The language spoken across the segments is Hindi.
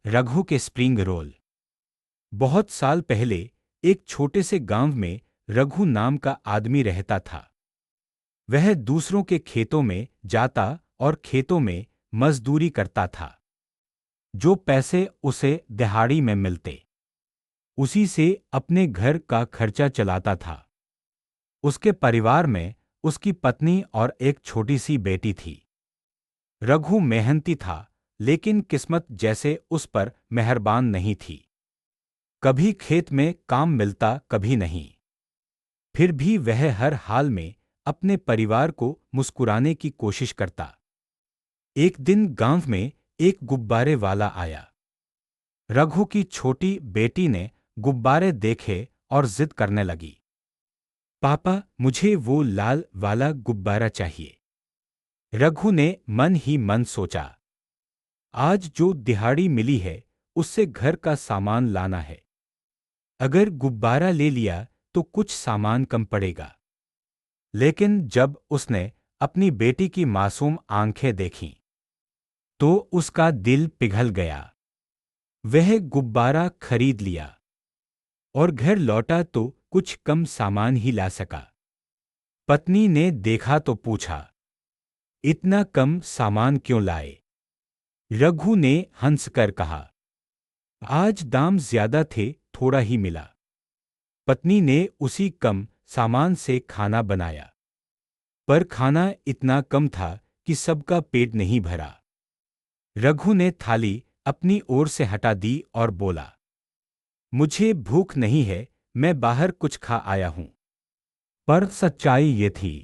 रघु के स्प्रिंग रोल। बहुत साल पहले एक छोटे से गांव में रघु नाम का आदमी रहता था। वह दूसरों के खेतों में जाता और खेतों में मजदूरी करता था। जो पैसे उसे दिहाड़ी में मिलते, उसी से अपने घर का खर्चा चलाता था। उसके परिवार में उसकी पत्नी और एक छोटी सी बेटी थी। रघु मेहनती था, लेकिन किस्मत जैसे उस पर मेहरबान नहीं थी। कभी खेत में काम मिलता, कभी नहीं। फिर भी वह हर हाल में अपने परिवार को मुस्कुराने की कोशिश करता। एक दिन गांव में एक गुब्बारे वाला आया। रघु की छोटी बेटी ने गुब्बारे देखे और जिद करने लगी। पापा, मुझे वो लाल वाला गुब्बारा चाहिए। रघु ने मन ही मन सोचा, आज जो दिहाड़ी मिली है उससे घर का सामान लाना है। अगर गुब्बारा ले लिया तो कुछ सामान कम पड़ेगा। लेकिन जब उसने अपनी बेटी की मासूम आंखें देखीं, तो उसका दिल पिघल गया। वह गुब्बारा खरीद लिया और घर लौटा तो कुछ कम सामान ही ला सका। पत्नी ने देखा तो पूछा, इतना कम सामान क्यों लाए? रघु ने हंसकर कहा, आज दाम ज्यादा थे, थोड़ा ही मिला। पत्नी ने उसी कम सामान से खाना बनाया, पर खाना इतना कम था कि सबका पेट नहीं भरा। रघु ने थाली अपनी ओर से हटा दी और बोला, मुझे भूख नहीं है, मैं बाहर कुछ खा आया हूं। पर सच्चाई ये थी,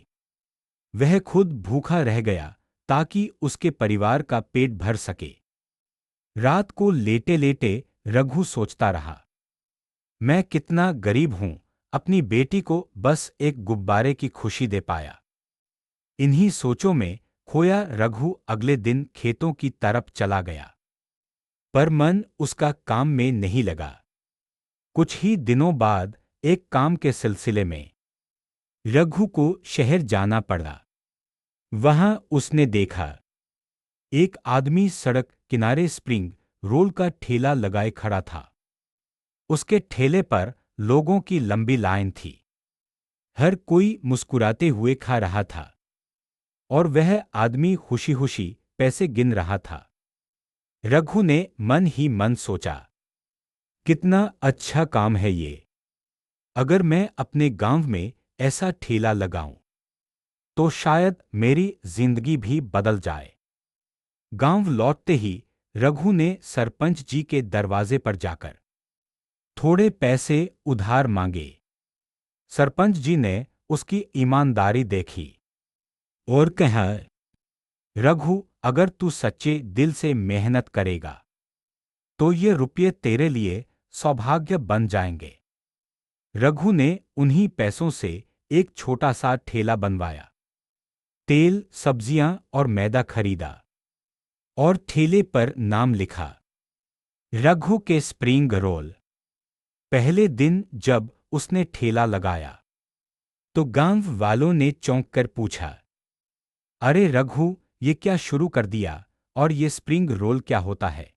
वह खुद भूखा रह गया ताकि उसके परिवार का पेट भर सके। रात को लेटे लेटे रघु सोचता रहा, मैं कितना गरीब हूं, अपनी बेटी को बस एक गुब्बारे की खुशी दे पाया। इन्हीं सोचों में खोया रघु अगले दिन खेतों की तरफ चला गया। पर मन उसका काम में नहीं लगा। कुछ ही दिनों बाद एक काम के सिलसिले में रघु को शहर जाना पड़ा। वहां उसने देखा, एक आदमी सड़क किनारे स्प्रिंग रोल का ठेला लगाए खड़ा था। उसके ठेले पर लोगों की लंबी लाइन थी। हर कोई मुस्कुराते हुए खा रहा था और वह आदमी खुशी खुशी पैसे गिन रहा था। रघु ने मन ही मन सोचा, कितना अच्छा काम है ये। अगर मैं अपने गांव में ऐसा ठेला लगाऊं, तो शायद मेरी जिंदगी भी बदल जाए। गांव लौटते ही रघु ने सरपंच जी के दरवाजे पर जाकर थोड़े पैसे उधार मांगे। सरपंच जी ने उसकी ईमानदारी देखी और कहा, रघु, अगर तू सच्चे दिल से मेहनत करेगा तो ये रुपये तेरे लिए सौभाग्य बन जाएंगे। रघु ने उन्हीं पैसों से एक छोटा सा ठेला बनवाया। तेल, सब्जियां और मैदा खरीदा और ठेले पर नाम लिखा, रघु के स्प्रिंग रोल। पहले दिन जब उसने ठेला लगाया, तो गांव वालों ने चौंक कर पूछा, अरे रघु, ये क्या शुरू कर दिया, और ये स्प्रिंग रोल क्या होता है?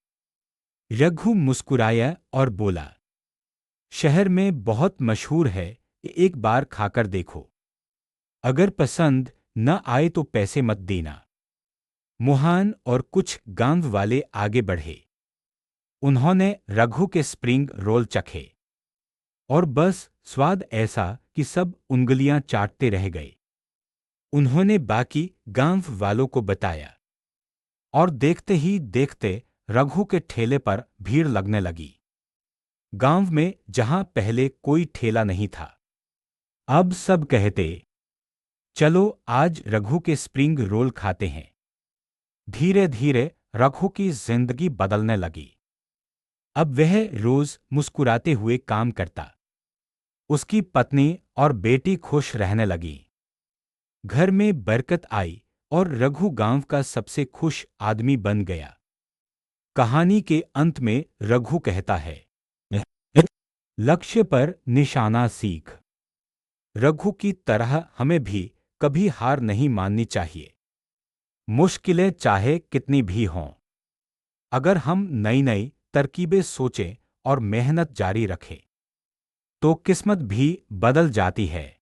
रघु मुस्कुराया और बोला, शहर में बहुत मशहूर है, एक बार खाकर देखो। अगर पसंद न आए तो पैसे मत देना। मुहान और कुछ गांव वाले आगे बढ़े। उन्होंने रघु के स्प्रिंग रोल चखे और बस स्वाद ऐसा कि सब उंगलियां चाटते रह गए। उन्होंने बाकी गांव वालों को बताया और देखते ही देखते रघु के ठेले पर भीड़ लगने लगी। गांव में जहां पहले कोई ठेला नहीं था, अब सब कहते, चलो आज रघु के स्प्रिंग रोल खाते हैं। धीरे धीरे रघु की जिंदगी बदलने लगी। अब वह रोज मुस्कुराते हुए काम करता। उसकी पत्नी और बेटी खुश रहने लगी। घर में बरकत आई और रघु गांव का सबसे खुश आदमी बन गया। कहानी के अंत में रघु कहता है, लक्ष्य पर निशाना सीख। रघु की तरह हमें भी कभी हार नहीं माननी चाहिए। मुश्किलें चाहे कितनी भी हों, अगर हम नई नई तरकीबें सोचे और मेहनत जारी रखे तो किस्मत भी बदल जाती है।